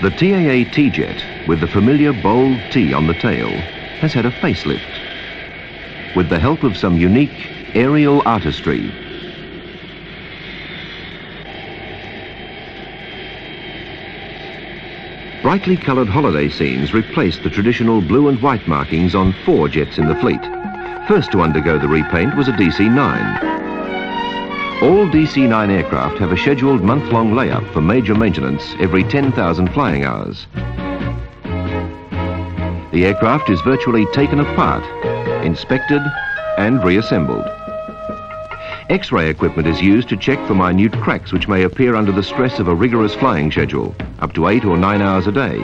The TAA T-Jet, with the familiar bold T on the tail, has had a facelift. With the help of some unique aerial artistry. Brightly coloured holiday scenes replaced the traditional blue and white markings on 4 jets in the fleet. First to undergo the repaint was a DC9. All DC9 aircraft have a scheduled month-long layup for major maintenance every 10,000 flying hours. The aircraft is virtually taken apart, inspected and reassembled. X-ray equipment is used to check for minute cracks which may appear under the stress of a rigorous flying schedule, up to 8 or 9 hours a day.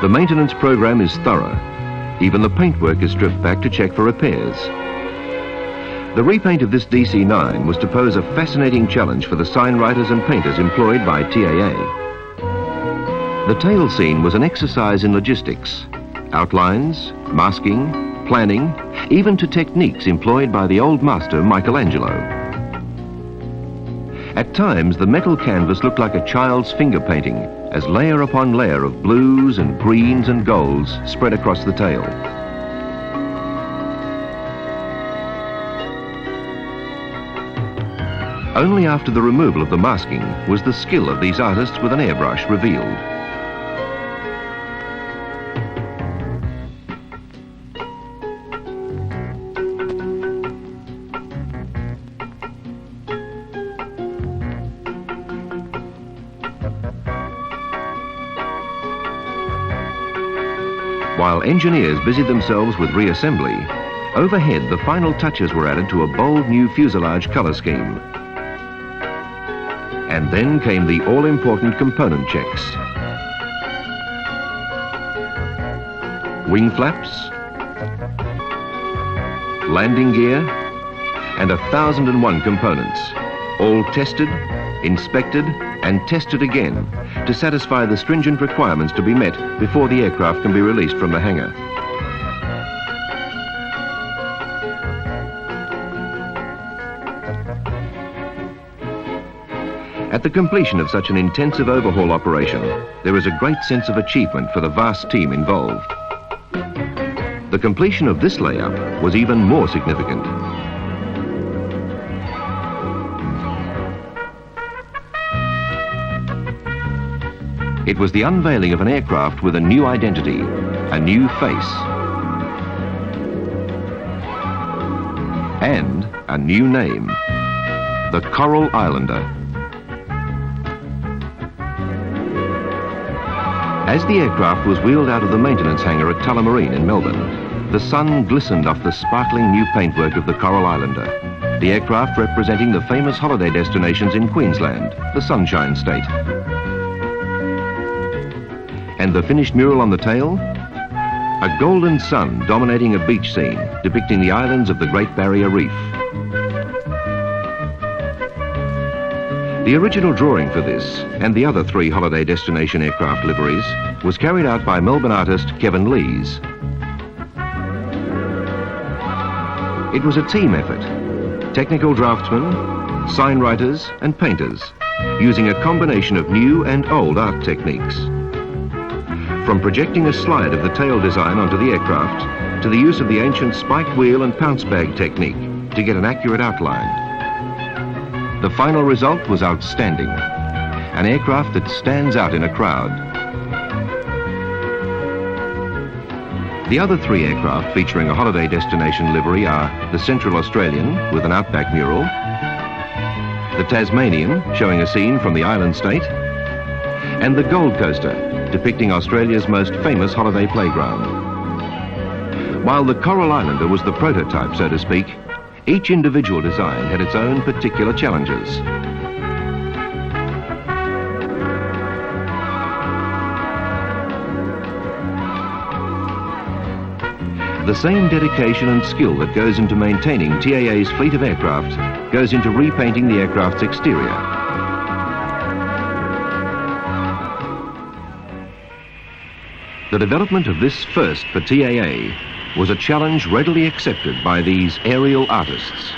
The maintenance program is thorough. Even the paintwork is stripped back to check for repairs. The repaint of this DC9 was to pose a fascinating challenge for the sign writers and painters employed by TAA. The tail scene was an exercise in logistics, outlines, masking, planning, even to techniques employed by the old master Michelangelo. At times, the metal canvas looked like a child's finger painting, as layer upon layer of blues and greens and golds spread across the tail. Only after the removal of the masking was the skill of these artists with an airbrush revealed. While engineers busied themselves with reassembly, overhead the final touches were added to a bold new fuselage colour scheme. And then came the all-important component checks. Wing flaps, landing gear, and 1,001 components, all tested, inspected, and tested again to satisfy the stringent requirements to be met before the aircraft can be released from the hangar. At the completion of such an intensive overhaul operation, there is a great sense of achievement for the vast team involved. The completion of this layup was even more significant. It was the unveiling of an aircraft with a new identity, a new face, and a new name, the Coral Islander. As the aircraft was wheeled out of the maintenance hangar at Tullamarine in Melbourne, the sun glistened off the sparkling new paintwork of the Coral Islander, the aircraft representing the famous holiday destinations in Queensland, the Sunshine State. And the finished mural on the tail? A golden sun dominating a beach scene depicting the islands of the Great Barrier Reef. The original drawing for this and the other 3 holiday destination aircraft liveries was carried out by Melbourne artist Kevin Lees. It was a team effort. Technical draftsmen, sign writers and painters, using a combination of new and old art techniques. From projecting a slide of the tail design onto the aircraft to the use of the ancient spike wheel and pounce bag technique to get an accurate outline. The final result was outstanding. An aircraft that stands out in a crowd. The other 3 aircraft featuring a holiday destination livery are the Central Australian with an outback mural, the Tasmanian showing a scene from the island state, and the Gold Coaster depicting Australia's most famous holiday playground. While the Coral Islander was the prototype, so to speak, each individual design had its own particular challenges. The same dedication and skill that goes into maintaining TAA's fleet of aircraft goes into repainting the aircraft's exterior. The development of this first for TAA was a challenge readily accepted by these aerial artists.